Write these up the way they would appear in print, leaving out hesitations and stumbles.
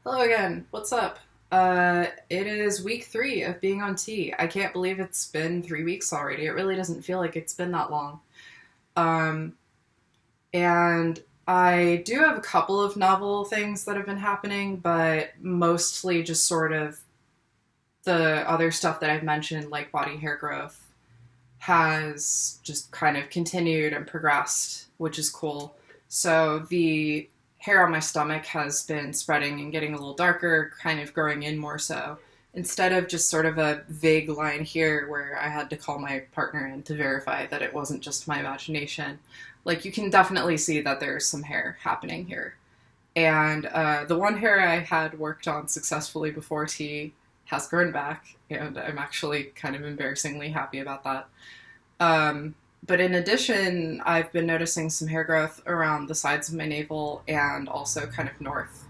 Hello again. What's up? It is week 3 of being on T. I can't believe it's been 3 weeks already. It really doesn't feel like it's been that long. Um, and I do have a couple of novel things that have been happening, but mostly just sort of the other stuff that I've mentioned, like body hair growth, has just kind of continued and progressed, which is cool. So the hair on my stomach has been spreading and getting a little darker, kind of growing in more so. Instead of just sort of a vague line here where I had to call my partner in to verify that it wasn't just my imagination, like you can definitely see that there's some hair happening here. And the one hair I had worked on successfully before tea has grown back, and I'm actually kind of embarrassingly happy about that. But in addition, I've been noticing some hair growth around the sides of my navel and also kind of north.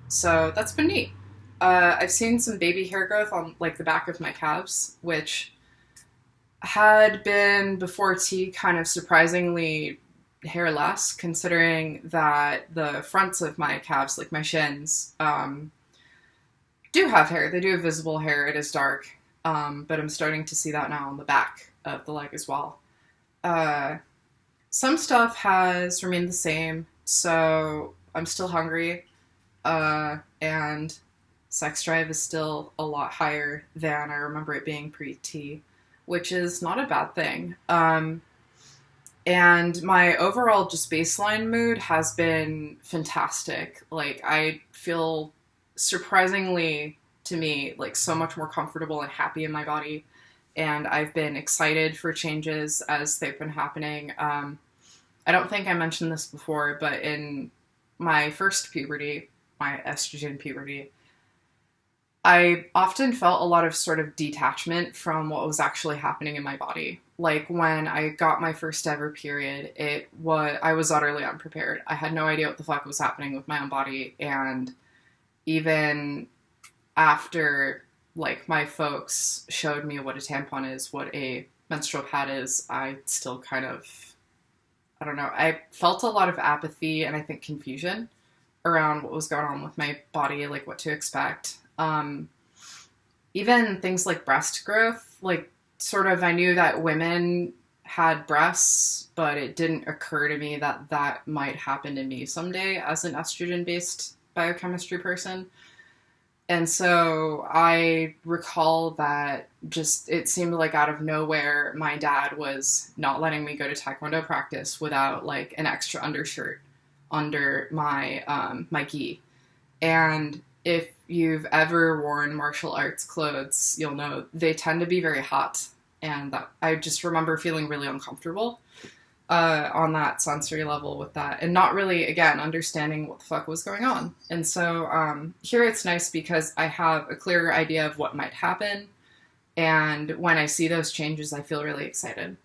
So that's been neat. I've seen some baby hair growth on like the back of my calves, which had been before tea kind of surprisingly hairless, considering that the fronts of my calves, like my shins, do have hair. They do have visible hair. It is dark, but I'm starting to see that now on the back of the leg as well. Uh, some stuff has remained the same, so I'm still hungry, and sex drive is still a lot higher than I remember it being pre-T, which is not a bad thing. And my overall just baseline mood has been fantastic. Like, I feel surprisingly, to me, like so much more comfortable and happy in my body. And I've been excited for changes as they've been happening. I don't think I mentioned this before, but in my first puberty, my estrogen puberty, I often felt a lot of sort of detachment from what was actually happening in my body. Like when I got my first ever period, I was utterly unprepared. I had no idea what the fuck was happening with my own body, and even after like my folks showed me what a tampon is, what a menstrual pad is, I still kind of, I don't know, I felt a lot of apathy and I think confusion around what was going on with my body, like what to expect. Even things like breast growth, like sort of I knew that women had breasts, but it didn't occur to me that that might happen to me someday as an estrogen-based biochemistry person. And so I recall that just it seemed like out of nowhere, my dad was not letting me go to Taekwondo practice without like an extra undershirt under my gi. And if you've ever worn martial arts clothes, you'll know they tend to be very hot. And I just remember feeling really uncomfortable on that sensory level with that, and not really, again, understanding what the fuck was going on. And so here it's nice because I have a clearer idea of what might happen, and when I see those changes, I feel really excited.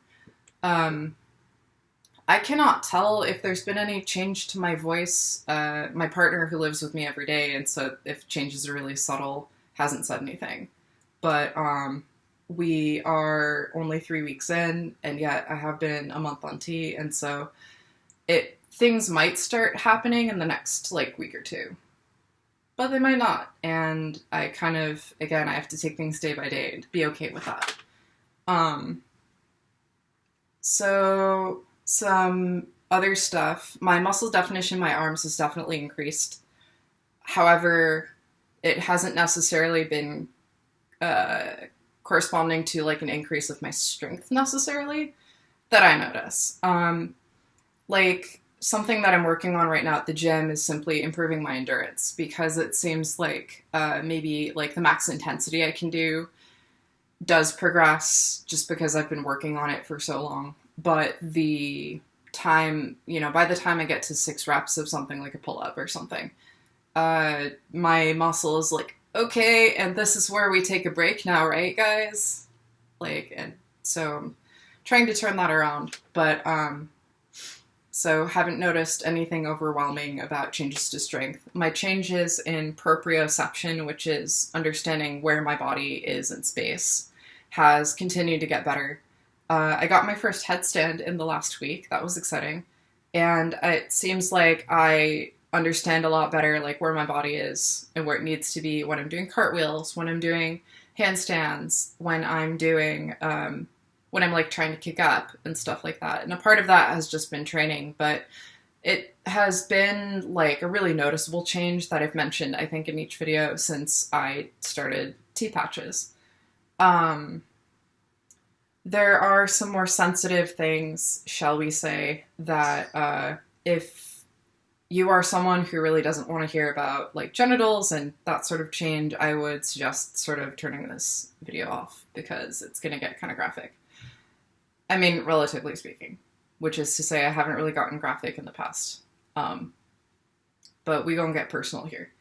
I cannot tell if there's been any change to my voice. My partner, who lives with me every day, and so if changes are really subtle, hasn't said anything. But we are only 3 weeks in, and yet I have been a month on T, and so things might start happening in the next like week or two, but they might not. And I kind of, again, I have to take things day by day and be okay with that. So some other stuff. My muscle definition in my arms has definitely increased. However, it hasn't necessarily been corresponding to like an increase of my strength necessarily that I notice. Like something that I'm working on right now at the gym is simply improving my endurance, because it seems like maybe like the max intensity I can do does progress just because I've been working on it for so long. But the time, by the time I get to 6 reps of something like a pull-up or something, my muscle is like, okay, and this is where we take a break now, right, guys? Like, and so I'm trying to turn that around, but so haven't noticed anything overwhelming about changes to strength. My changes in proprioception, which is understanding where my body is in space, has continued to get better. I got my first headstand in the last week. That was exciting. And it seems like I understand a lot better like where my body is and where it needs to be when I'm doing cartwheels, when I'm doing handstands, when I'm like trying to kick up and stuff like that. And a part of that has just been training, but it has been like a really noticeable change that I've mentioned, I think, in each video since I started tea patches. There are some more sensitive things, shall we say, that if you are someone who really doesn't want to hear about like genitals and that sort of change, I would suggest sort of turning this video off because it's going to get kind of graphic. I mean, relatively speaking, which is to say I haven't really gotten graphic in the past. But we gonna get personal here.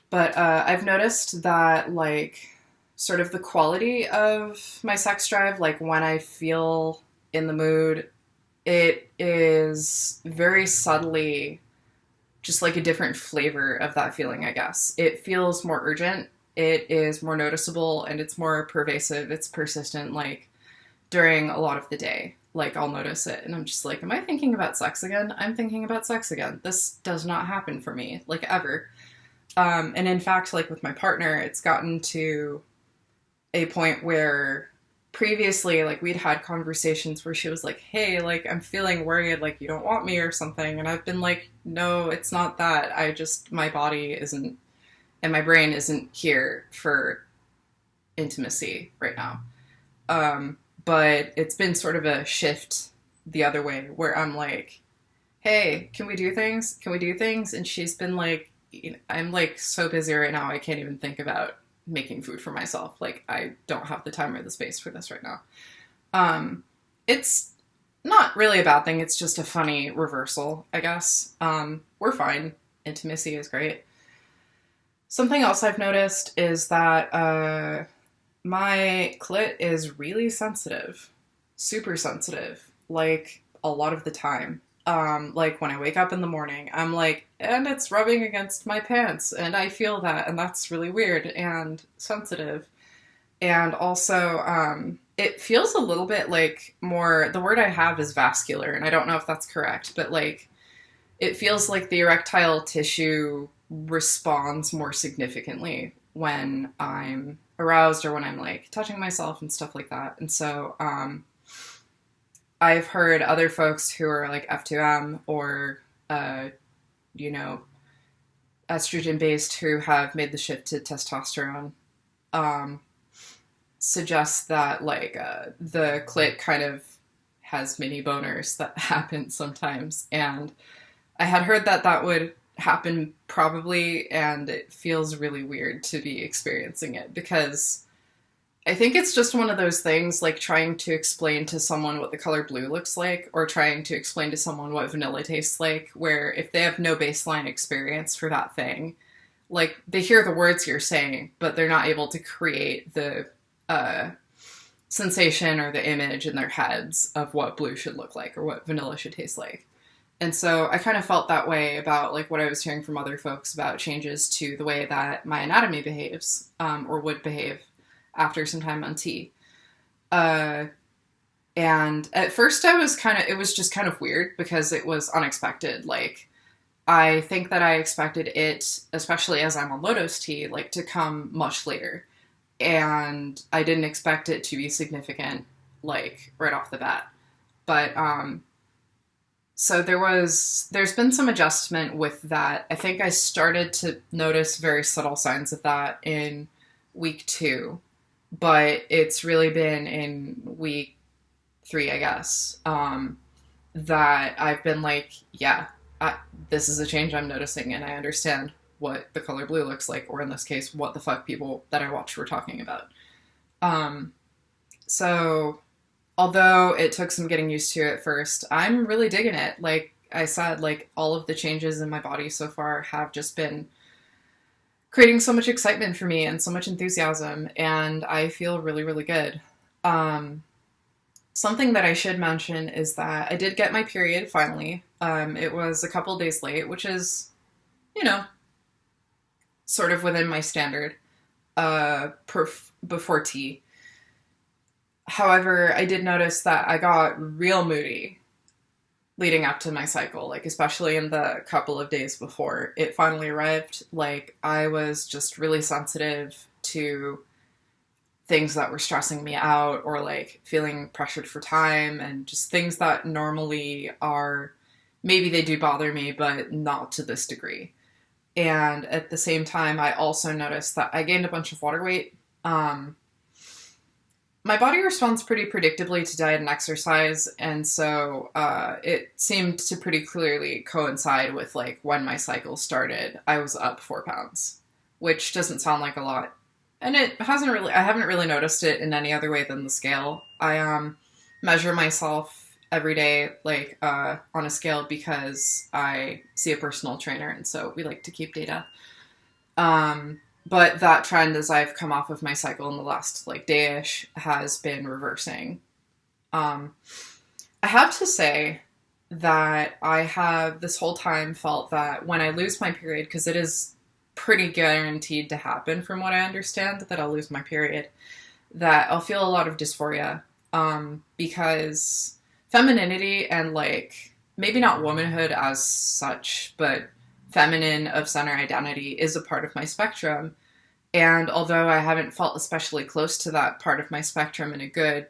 But I've noticed that like sort of the quality of my sex drive, like when I feel in the mood, it is very subtly just like a different flavor of that feeling, I guess. It feels more urgent, it is more noticeable, and it's more pervasive, it's persistent, like during a lot of the day. Like I'll notice it and I'm just like, am I thinking about sex again? I'm thinking about sex again. This does not happen for me, like ever. And in fact, like with my partner, it's gotten to a point where previously, like we'd had conversations where she was like, hey, like I'm feeling worried, like you don't want me or something. And I've been like, no, it's not that. My body isn't, and my brain isn't here for intimacy right now. But it's been sort of a shift the other way where I'm like, hey, can we do things? Can we do things? And she's been like, I'm like so busy right now, I can't even think about making food for myself. Like, I don't have the time or the space for this right now. It's not really a bad thing. It's just a funny reversal, I guess. We're fine. Intimacy is great. Something else I've noticed is that, my clit is really sensitive, super sensitive, like a lot of the time. Like when I wake up in the morning, I'm like, and it's rubbing against my pants and I feel that, and that's really weird and sensitive. And also, it feels a little bit like more, the word I have is vascular, and I don't know if that's correct, but like, it feels like the erectile tissue responds more significantly when I'm aroused or when I'm like touching myself and stuff like that. And so I've heard other folks who are like F2M or estrogen based who have made the shift to testosterone suggest that like the clit kind of has mini boners that happen sometimes. And I had heard that would happen probably, and it feels really weird to be experiencing it because I think it's just one of those things like trying to explain to someone what the color blue looks like or trying to explain to someone what vanilla tastes like, where if they have no baseline experience for that thing, like they hear the words you're saying, but they're not able to create the sensation or the image in their heads of what blue should look like or what vanilla should taste like. And so I kind of felt that way about like what I was hearing from other folks about changes to the way that my anatomy behaves, or would behave after some time on tea. And at first it was just kind of weird because it was unexpected. Like, I think that I expected it, especially as I'm on low-dose tea, like to come much later. And I didn't expect it to be significant, like right off the bat. But, so there's been some adjustment with that. I think I started to notice very subtle signs of that in week 2, but it's really been in week 3, I guess, that I've been like, yeah, this is a change I'm noticing, and I understand what the color blue looks like, or in this case, what the fuck people that I watched were talking about. So although it took some getting used to at first, I'm really digging it. Like I said, like all of the changes in my body so far have just been creating so much excitement for me and so much enthusiasm, and I feel really, really good. Something that I should mention is that I did get my period finally. It was a couple days late, which is, sort of within my standard before tea. However, I did notice that I got real moody leading up to my cycle, like especially in the couple of days before it finally arrived. Like I was just really sensitive to things that were stressing me out or like feeling pressured for time and just things that normally are, maybe they do bother me, but not to this degree. And at the same time, I also noticed that I gained a bunch of water weight. My body responds pretty predictably to diet and exercise, and so it seemed to pretty clearly coincide with like when my cycle started. I was up 4 pounds, which doesn't sound like a lot, and I haven't really noticed it in any other way than the scale. I measure myself every day, like on a scale, because I see a personal trainer, and so we like to keep data. But that trend, as I've come off of my cycle in the last like day-ish, has been reversing. I have to say that I have this whole time felt that when I lose my period, because it is pretty guaranteed to happen from what I understand, that I'll lose my period, that I'll feel a lot of dysphoria, because femininity and like, maybe not womanhood as such, but feminine of center identity is a part of my spectrum. And although I haven't felt especially close to that part of my spectrum in a good,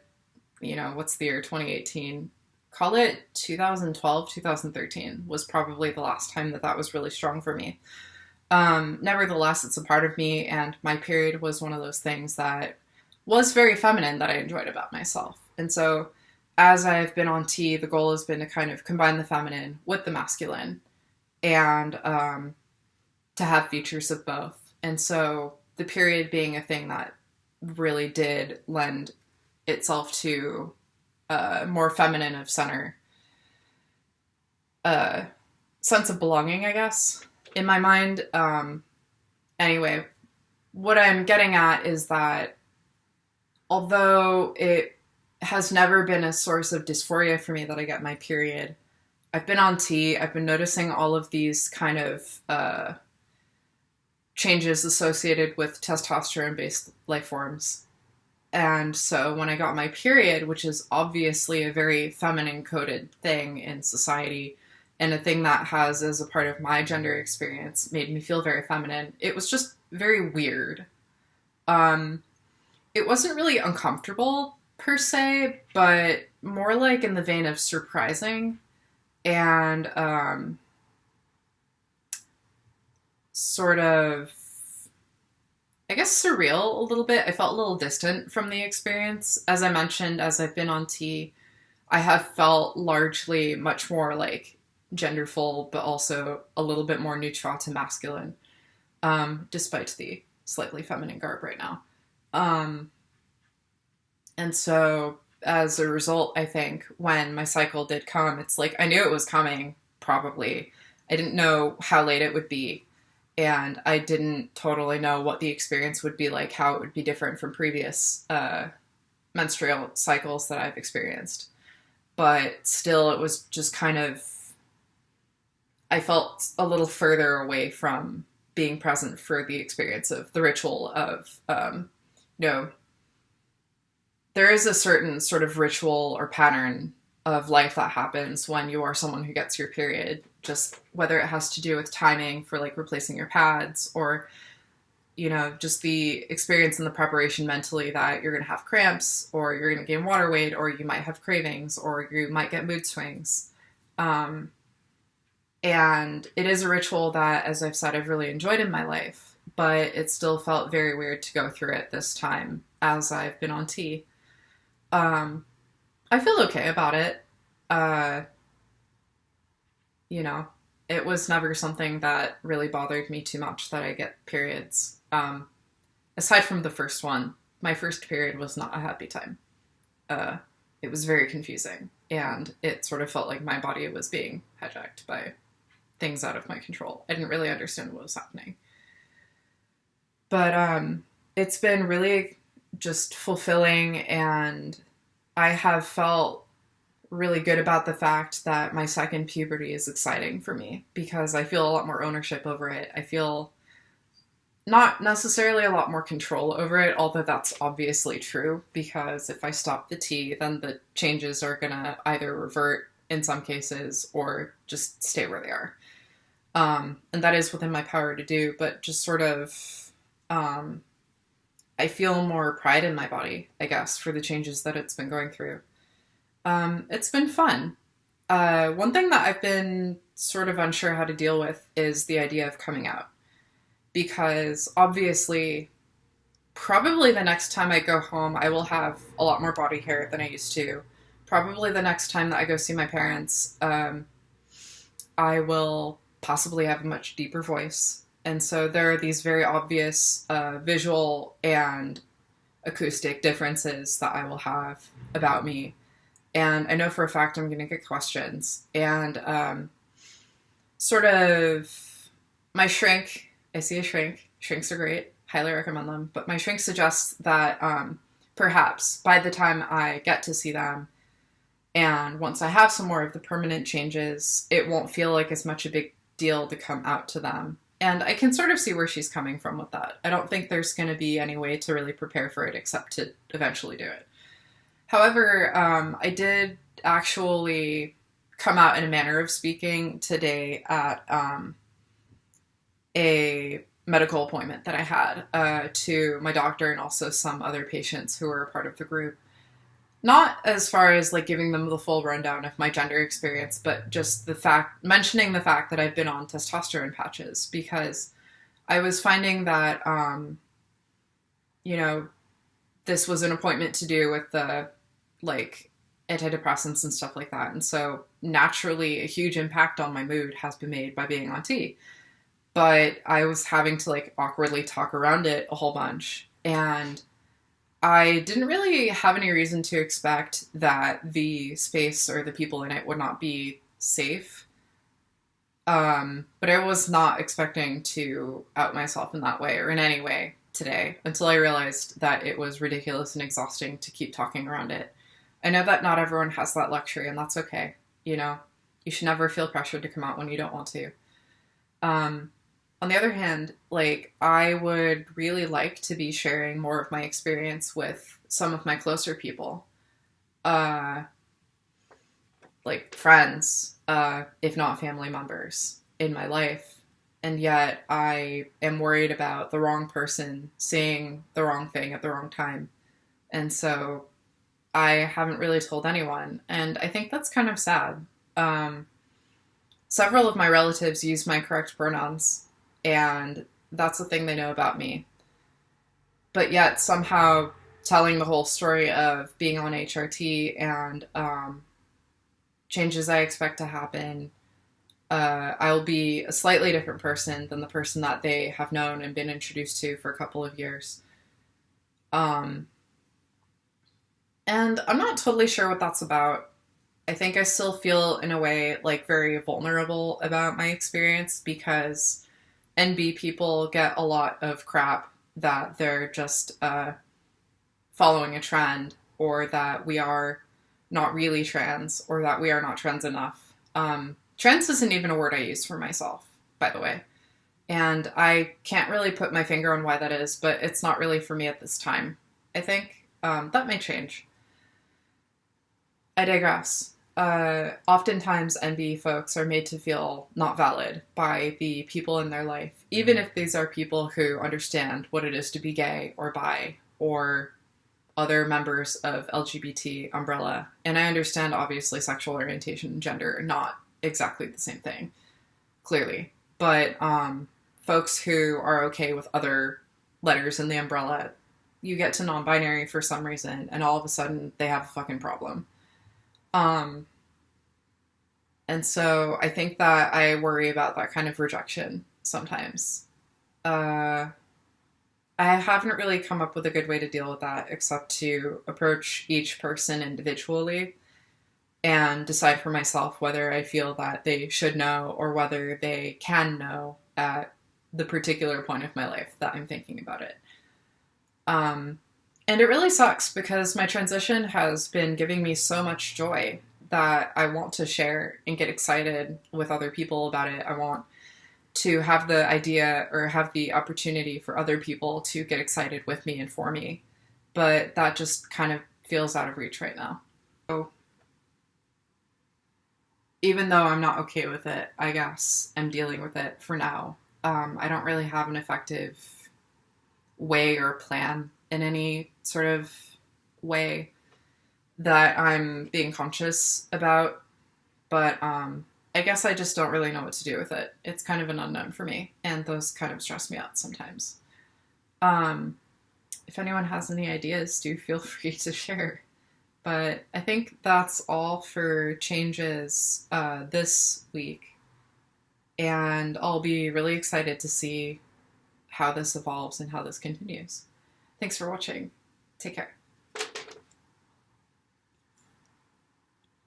what's the year, 2018? Call it 2012, 2013 was probably the last time that was really strong for me. Nevertheless, it's a part of me, and my period was one of those things that was very feminine that I enjoyed about myself. And so as I've been on T, the goal has been to kind of combine the feminine with the masculine and to have features of both. And so the period being a thing that really did lend itself to more feminine of center sense of belonging, I guess, in my mind. Anyway, what I'm getting at is that although it has never been a source of dysphoria for me that I get my period, I've been on T. I've been noticing all of these kind of changes associated with testosterone-based life forms. And so when I got my period, which is obviously a very feminine-coded thing in society, and a thing that has, as a part of my gender experience, made me feel very feminine, it was just very weird. It wasn't really uncomfortable, per se, but more like in the vein of surprising. And sort of, I guess, surreal a little bit. I felt a little distant from the experience. As I mentioned, as I've been on T, I have felt largely much more like genderful, but also a little bit more neutral to masculine, despite the slightly feminine garb right now. And so as a result, I think when my cycle did come, it's like I knew it was coming, probably. I didn't know how late it would be. And I didn't totally know what the experience would be like, how it would be different from previous menstrual cycles that I've experienced. But still, it was just kind of, I felt a little further away from being present for the experience of the ritual of, there is a certain sort of ritual or pattern of life that happens when you are someone who gets your period, just whether it has to do with timing for like replacing your pads or, just the experience and the preparation mentally that you're going to have cramps or you're going to gain water weight or you might have cravings or you might get mood swings. And it is a ritual that, as I've said, I've really enjoyed in my life, but it still felt very weird to go through it this time as I've been on T. I feel okay about it. It was never something that really bothered me too much that I get periods. Aside from the first one, my first period was not a happy time. It was very confusing, and it sort of felt like my body was being hijacked by things out of my control. I didn't really understand what was happening. But it's been really just fulfilling, and I have felt really good about the fact that my second puberty is exciting for me because I feel a lot more ownership over it. I feel not necessarily a lot more control over it, although that's obviously true because if I stop the T, then the changes are gonna either revert in some cases, or just stay where they are. And that is within my power to do, but just sort of, I feel more pride in my body, I guess, for the changes that it's been going through. It's been fun. One thing that I've been sort of unsure how to deal with is the idea of coming out. Because obviously, probably the next time I go home, I will have a lot more body hair than I used to. Probably the next time that I go see my parents, I will possibly have a much deeper voice. And so there are these very obvious visual and acoustic differences that I will have about me. And I know for a fact I'm going to get questions. And sort of my shrink, I see a shrink. Shrinks are great. Highly recommend them. But my shrink suggests that perhaps by the time I get to see them, and once I have some more of the permanent changes, it won't feel like as much a big deal to come out to them. And I can sort of see where she's coming from with that. I don't think there's going to be any way to really prepare for it except to eventually do it. However, I did actually come out in a manner of speaking today at a medical appointment that I had to my doctor and also some other patients who were a part of the group. Not as far as like giving them the full rundown of my gender experience, but just mentioning the fact that I've been on testosterone patches, because I was finding that, this was an appointment to do with the like antidepressants and stuff like that. And so naturally a huge impact on my mood has been made by being on T. But I was having to like awkwardly talk around it a whole bunch. And I didn't really have any reason to expect that the space or the people in it would not be safe. But I was not expecting to out myself in that way or in any way today until I realized that it was ridiculous and exhausting to keep talking around it. I know that not everyone has that luxury, and that's okay. You should never feel pressured to come out when you don't want to. On the other hand, like, I would really like to be sharing more of my experience with some of my closer people. Like friends, if not family members in my life. And yet I am worried about the wrong person saying the wrong thing at the wrong time. And so I haven't really told anyone. And I think that's kind of sad. Several of my relatives use my correct pronouns, and that's the thing they know about me. But yet somehow telling the whole story of being on HRT and changes I expect to happen, I'll be a slightly different person than the person that they have known and been introduced to for a couple of years. And I'm not totally sure what that's about. I think I still feel, in a way, like very vulnerable about my experience because NB people get a lot of crap that they're just following a trend, or that we are not really trans, or that we are not trans enough. Trans isn't even a word I use for myself, by the way. And I can't really put my finger on why that is, but it's not really for me at this time. I think that may change. I digress. Oftentimes NB folks are made to feel not valid by the people in their life, even if these are people who understand what it is to be gay or bi or other members of LGBT umbrella. And I understand, obviously, sexual orientation and gender are not exactly the same thing, clearly. But folks who are okay with other letters in the umbrella, you get to non-binary for some reason, and all of a sudden they have a fucking problem. And so I think that I worry about that kind of rejection sometimes. I haven't really come up with a good way to deal with that except to approach each person individually and decide for myself whether I feel that they should know or whether they can know at the particular point of my life that I'm thinking about it. And it really sucks because my transition has been giving me so much joy that I want to share and get excited with other people about it. I want to have the idea or have the opportunity for other people to get excited with me and for me. But that just kind of feels out of reach right now. So even though I'm not okay with it, I guess I'm dealing with it for now. I don't really have an effective way or plan in any sort of way that I'm being conscious about, but I guess I just don't really know what to do with it. It's kind of an unknown for me, and those kind of stress me out sometimes. Um, if anyone has any ideas, do feel free to share. But I think that's all for changes this week, and I'll be really excited to see how this evolves and how this continues. Thanks for watching. Take care.